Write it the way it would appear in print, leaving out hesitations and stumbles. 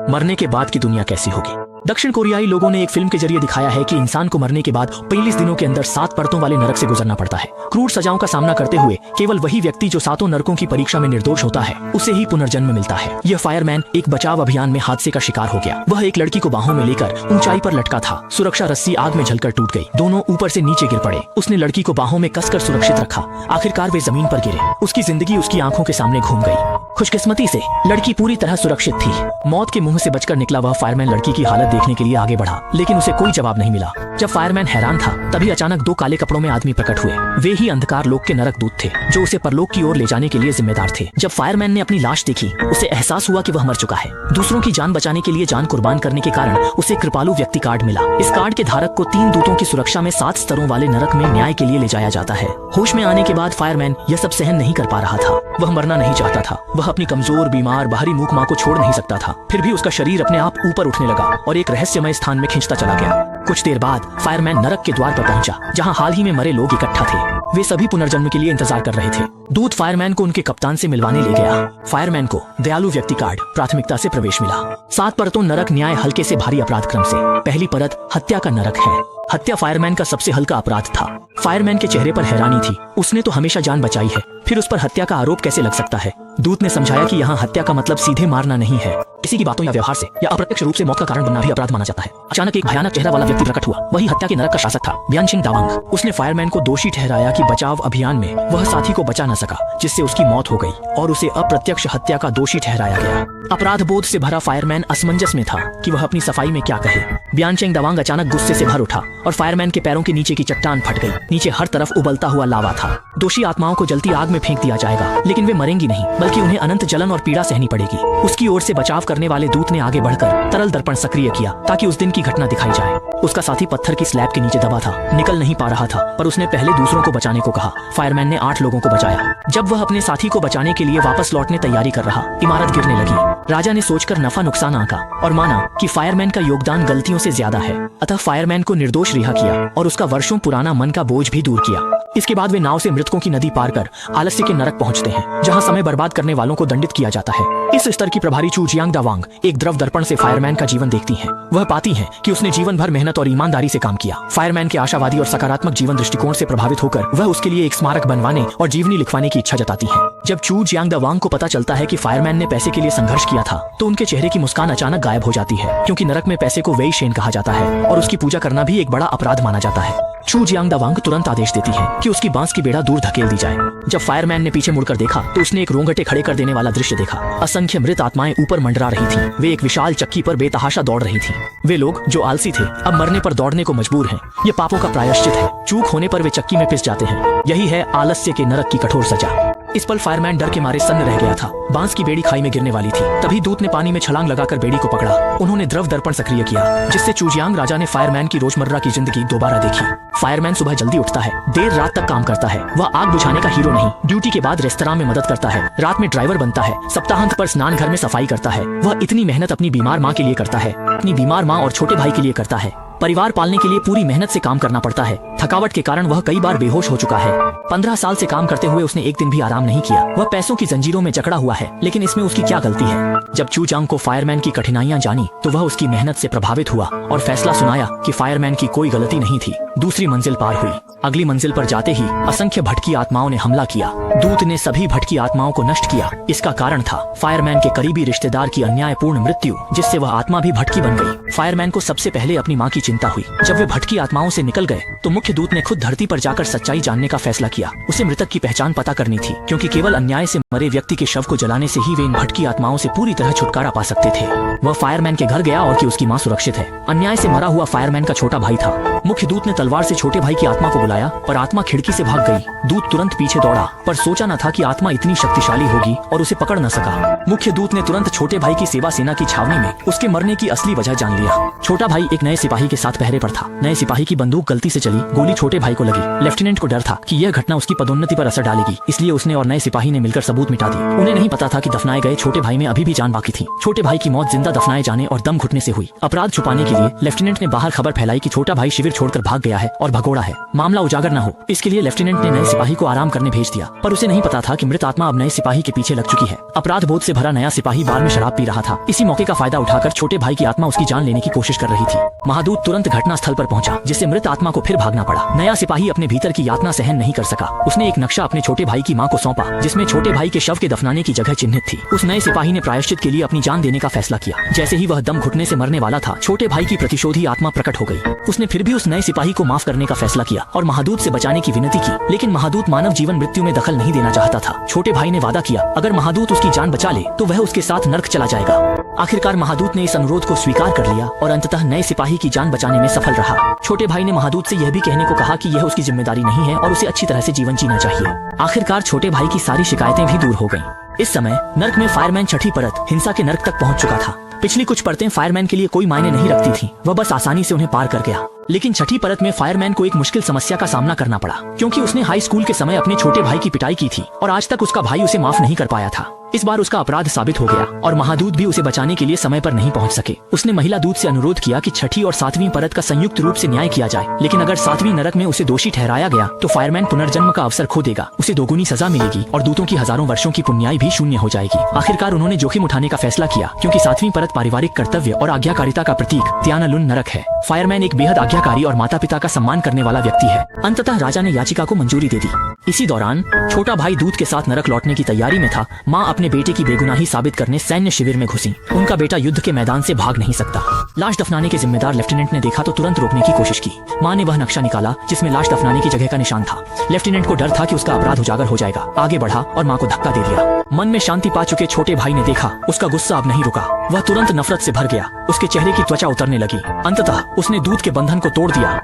मरने के बाद की दुनिया कैसी होगी। दक्षिण कोरियाई लोगों ने एक फिल्म के जरिए दिखाया है कि इंसान को मरने के बाद 45 दिनों के अंदर 7 परतों वाले नरक से गुजरना पड़ता है। क्रूर सजाओं का सामना करते हुए केवल वही व्यक्ति जो 7 नरकों की परीक्षा में निर्दोष होता है उसे ही पुनर्जन्म मिलता है। यह फायरमैन एक बचाव अभियान में हादसे का शिकार हो गया। वह एक लड़की को बाहों में लेकर ऊंचाई पर लटका था। सुरक्षा रस्सी आग में जलकर टूट गई। दोनों ऊपर से नीचे गिर पड़े। उसने लड़की को बाहों में कसकर सुरक्षित रखा। आखिरकार वे जमीन पर गिरे। उसकी जिंदगी उसकी आंखों के सामने घूम गई। खुशकिस्मती से लड़की पूरी तरह सुरक्षित थी। मौत के मुंह से बचकर निकला वह फायरमैन लड़की की हालत देखने के लिए आगे बढ़ा, लेकिन उसे कोई जवाब नहीं मिला। जब फायरमैन हैरान था तभी अचानक 2 काले कपड़ों में आदमी प्रकट हुए। वे ही अंधकार लोक के नरक दूत थे जो उसे परलोक की ओर ले जाने के लिए जिम्मेदार थे। जब फायरमैन ने अपनी लाश देखी उसे एहसास हुआ कि वह मर चुका है। दूसरों की जान बचाने के लिए जान कुर्बान करने के कारण उसे कृपालु व्यक्ति कार्ड मिला। इस कार्ड के धारक को 3 दूतों की सुरक्षा में 7 स्तरों वाले नरक में न्याय के लिए ले जाया जाता है। होश में आने के बाद फायरमैन यह सब सहन नहीं कर पा रहा था। वह मरना नहीं चाहता था। वह अपनी कमजोर बीमार बाहरी मूक माँ को छोड़ नहीं सकता था। फिर भी उसका शरीर अपने आप ऊपर उठने लगा और एक रहस्यमय स्थान में खींचता चला गया। कुछ देर बाद फायरमैन नरक के द्वार पर पहुंचा जहां हाल ही में मरे लोग इकट्ठा थे। वे सभी पुनर्जन्म के लिए इंतजार कर रहे थे। दूत फायरमैन को उनके कप्तान से मिलवाने ले गया। फायरमैन को दयालु व्यक्ति कार्ड प्राथमिकता से प्रवेश मिला। 7 परतों नरक न्याय हल्के से भारी अपराध क्रम से। पहली परत हत्या का नरक है। हत्या फायरमैन का सबसे हल्का अपराध था। फायरमैन के चेहरे पर हैरानी थी। उसने तो हमेशा जान बचाई है, फिर उस पर हत्या का आरोप कैसे लग सकता है। दूत ने समझाया कि यहाँ हत्या का मतलब सीधे मारना नहीं है। किसी की बातों या व्यवहार से या अप्रत्यक्ष रूप से मौत का कारण बनना भी अपराध माना जाता है। अचानक एक भयानक चेहरा वाला व्यक्ति प्रकट हुआ। वही हत्या के नरक का शासक था, ब्यानचिंग दावांग। उसने फायरमैन को दोषी ठहराया कि बचाव अभियान में वह साथी को बचा न सका, जिससे उसकी मौत हो गई और उसे अप्रत्यक्ष हत्या का दोषी ठहराया गया। अपराध बोध से भरा फायरमैन असमंजस में था कि वह अपनी सफाई में क्या कहे। ब्यानचिंग दावांग अचानक गुस्से से भर उठा और फायरमैन के पैरों के नीचे की चट्टान फट गई। नीचे हर तरफ उबलता हुआ लावा था। दोषी आत्माओं को जलती आग में फेंक दिया जाएगा, लेकिन वे मरेंगी नहीं, बल्कि उन्हें अनंत जलन और पीड़ा सहनी पड़ेगी। उसकी ओर से बचाव करने वाले दूत ने आगे बढ़कर तरल दर्पण सक्रिय किया ताकि उस दिन की घटना दिखाई जाए। उसका साथी पत्थर की स्लैब के नीचे दबा था, निकल नहीं पा रहा था, पर उसने पहले दूसरों को बचाने को कहा। फायरमैन ने 8 लोगों को बचाया। जब वह अपने साथी को बचाने के लिए वापस लौटने तैयारी कर रहा, इमारत गिरने लगी। राजा ने सोचकर नफा नुकसान आंका और माना कि फायरमैन का योगदान गलतियों से ज्यादा है, अतः फायरमैन को निर्दोष रिहा किया और उसका वर्षों पुराना मन का बोझ भी दूर किया। इसके बाद वे नाव से मृतकों की नदी पार कर आलस्य के नरक पहुंचते हैं, जहां समय बर्बाद करने वालों को दंडित किया जाता है। इस स्तर की प्रभारी चू जियांग दावांग एक द्रव दर्पण से फायरमैन का जीवन देखती हैं। वह पाती हैं कि उसने जीवन भर मेहनत और ईमानदारी से काम किया। फायरमैन के आशावादी और सकारात्मक जीवन दृष्टिकोण से प्रभावित होकर वह उसके लिए एक स्मारक बनवाने और जीवनी लिखवाने की इच्छा जताती हैं। जब चू जियांग दावांग को पता चलता है कि फायरमैन ने पैसे के लिए संघर्ष किया था, तो उनके चेहरे की मुस्कान अचानक गायब हो जाती है, क्योंकि नरक में पैसे को वेई शेन कहा जाता है और उसकी पूजा करना भी एक बड़ा अपराध माना जाता है। चू जियांग दावांग तुरंत आदेश देती है कि उसकी बांस की बेड़ा दूर धकेल दी जाए। जब फायरमैन ने पीछे मुड़कर देखा तो उसने एक रोंगटे खड़े कर देने वाला दृश्य देखा। असंख्य मृत आत्माएं ऊपर मंडरा रही थीं। वे एक विशाल चक्की पर बेतहाशा दौड़ रही थीं। वे लोग जो आलसी थे अब मरने पर दौड़ने को मजबूर हैं। ये पापों का प्रायश्चित है। चूक होने पर वे चक्की में पिस जाते हैं। यही है आलस्य के नरक की कठोर सजा। इस पल फायरमैन डर के मारे सन्न रह गया था। बांस की बेड़ी खाई में गिरने वाली थी। तभी दूत ने पानी में छलांग लगाकर बेड़ी को पकड़ा। उन्होंने द्रव दर्पण सक्रिय किया, जिससे चूजियांग राजा ने फायरमैन की रोजमर्रा की जिंदगी दोबारा देखी। फायरमैन सुबह जल्दी उठता है, देर रात तक काम करता है। वह आग बुझाने का हीरो नहीं, ड्यूटी के बाद रेस्तरां में मदद करता है, रात में ड्राइवर बनता है, सप्ताहांत पर स्नान घर में सफाई करता है। वह इतनी मेहनत अपनी बीमार माँ के लिए करता है, अपनी बीमार माँ और छोटे भाई के लिए करता है। परिवार पालने के लिए पूरी मेहनत से काम करना पड़ता है। थकावट के कारण वह कई बार बेहोश हो चुका है। 15 साल से काम करते हुए उसने एक दिन भी आराम नहीं किया। वह पैसों की जंजीरों में जकड़ा हुआ है, लेकिन इसमें उसकी क्या गलती है। जब चू जांग को फायरमैन की कठिनाइयां जानी तो वह उसकी मेहनत से प्रभावित हुआ और फैसला सुनाया कि फायरमैन की कोई गलती नहीं थी। दूसरी मंजिल पार हुई। अगली मंजिल पर जाते ही असंख्य भटकी आत्माओं ने हमला किया। दूत ने सभी भटकी आत्माओं को नष्ट किया। इसका कारण था फायरमैन के करीबी रिश्तेदार की अन्यायपूर्ण मृत्यु, जिससे वह आत्मा भी भटकी बन गई। फायरमैन को सबसे पहले अपनी माँ की चिंता हुई। जब वे भटकी आत्माओं से निकल गए तो मुख्य दूत ने खुद धरती पर जाकर सच्चाई जानने का फैसला किया। उसे मृतक की पहचान पता करनी थी, क्योंकि केवल अन्याय से मरे व्यक्ति के शव को जलाने से ही वे इन भटकी आत्माओं से पूरी तरह छुटकारा पा सकते थे। वह फायरमैन के घर गया और कि उसकी माँ सुरक्षित है। अन्याय से मरा हुआ फायरमैन का छोटा भाई था। मुख्य दूत ने तलवार से छोटे भाई की आत्मा को बुलाया, पर आत्मा खिड़की से भाग गई। दूत तुरंत पीछे दौड़ा, पर सोचा न था कि आत्मा इतनी शक्तिशाली होगी और उसे पकड़ न सका। मुख्य दूत ने तुरंत छोटे भाई की सेवा सेना की छावनी में उसके मरने की असली वजह जान लिया। गया। छोटा भाई एक नए सिपाही के साथ पहरे पर था। नए सिपाही की बंदूक गलती से चली, गोली छोटे भाई को लगी। लेफ्टिनेंट को डर था कि यह घटना उसकी पदोन्नति पर असर डालेगी, इसलिए उसने और नए सिपाही ने मिलकर सबूत मिटा दिए। उन्हें नहीं पता था कि दफनाए गए छोटे भाई में अभी भी जान बाकी थी। छोटे भाई की मौत जिंदा दफनाए जाने और दम घुटने से हुई। अपराध छुपाने के लिए लेफ्टिनेंट ने बाहर खबर फैलाई कि छोटा भाई शिविर छोड़कर भाग गया है और भगोड़ा है। मामला उजागर न हो, इसके लिए लेफ्टिनेंट ने नए सिपाही को आराम करने भेज दिया, पर उसे नहीं पता था कि मृत आत्मा अब नए सिपाही के पीछे लग चुकी है। अपराध बोध से भरा नया सिपाही बार में शराब पी रहा था। इसी मौके का फायदा उठाकर छोटे भाई की आत्मा उसकी जान लेने की कोशिश कर रही थी। महादूत तुरंत घटना स्थल पर पहुंचा, जिससे मृत आत्मा को फिर भागना पड़ा। नया सिपाही अपने भीतर की यातना सहन नहीं कर सका। उसने एक नक्शा अपने छोटे भाई की मां को सौंपा, जिसमें छोटे भाई के शव के दफनाने की जगह चिन्हित थी। उस नए सिपाही ने प्रायश्चित के लिए अपनी जान देने का फैसला किया। जैसे ही वह दम घुटने से मरने वाला था, छोटे भाई की प्रतिशोधी आत्मा प्रकट हो गई। उसने फिर भी उस नए सिपाही को माफ करने का फैसला किया और महादूत से बचाने की विनती की, लेकिन महादूत मानव जीवन मृत्यु में दखल नहीं देना चाहता था। छोटे भाई ने वादा किया, अगर महादूत उसकी जान बचा ले तो वह उसके साथ नर्क चला जाएगा। आखिरकार महादूत ने इस अनुरोध को स्वीकार कर लिया और अंततः नए सिपाही की जान बचाने में सफल रहा। छोटे भाई ने महादूत से यह भी कहने को कहा कि यह उसकी जिम्मेदारी नहीं है और उसे अच्छी तरह से जीवन जीना चाहिए। आखिरकार छोटे भाई की सारी शिकायतें भी दूर हो गईं। इस समय नर्क में फायरमैन छठी परत हिंसा के नर्क तक पहुंच चुका था। पिछली कुछ परतें फायरमैन के लिए कोई मायने नहीं रखती थीं, वह बस आसानी से उन्हें पार कर गया। लेकिन छठी परत में फायरमैन को एक मुश्किल समस्या का सामना करना पड़ा, क्योंकि उसने हाई स्कूल के समय अपने छोटे भाई की पिटाई की थी और आज तक उसका भाई उसे माफ नहीं कर पाया था। इस बार उसका अपराध साबित हो गया और महादूत भी उसे बचाने के लिए समय पर नहीं पहुंच सके। उसने महिला दूत से अनुरोध किया कि छठी और सातवीं परत का संयुक्त रूप से न्याय किया जाए, लेकिन अगर सातवीं नरक में उसे दोषी ठहराया गया तो फायरमैन पुनर्जन्म का अवसर खो देगा, उसे दोगुनी सजा मिलेगी और दूतों की हजारों वर्षों की पुण्याई भी शून्य हो जाएगी। आखिरकार उन्होंने जोखिम उठाने का फैसला किया, क्योंकि सातवीं परत पारिवारिक कर्तव्य और आज्ञाकारिता का प्रतीक त्यानालुन नरक है। फायरमैन एक बेहद आज्ञाकारी और माता पिता का सम्मान करने वाला व्यक्ति है। अंततः राजा ने याचिका को मंजूरी दे दी। इसी दौरान छोटा भाई दूत के साथ नरक लौटने की तैयारी में था। माँ अपने बेटे की बेगुनाही साबित करने सैन्य शिविर में घुसी। उनका बेटा युद्ध के मैदान से भाग नहीं सकता। लाश दफनाने के जिम्मेदार लेफ्टिनेंट ने देखा तो तुरंत रोकने की कोशिश की। माँ ने वह नक्शा निकाला जिसमें लाश दफनाने की जगह का निशान था। लेफ्टिनेंट को डर था कि उसका अपराध उजागर हो जाएगा। आगे बढ़ा और माँ को धक्का दे दिया। मन में शांति पा चुके छोटे भाई ने देखा उसका गुस्सा अब नहीं रुका। वह तुरंत नफरत से भर गया। उसके चेहरे की त्वचा उतरने लगी। अंततः उसने दूत के बंधन को तोड़ दिया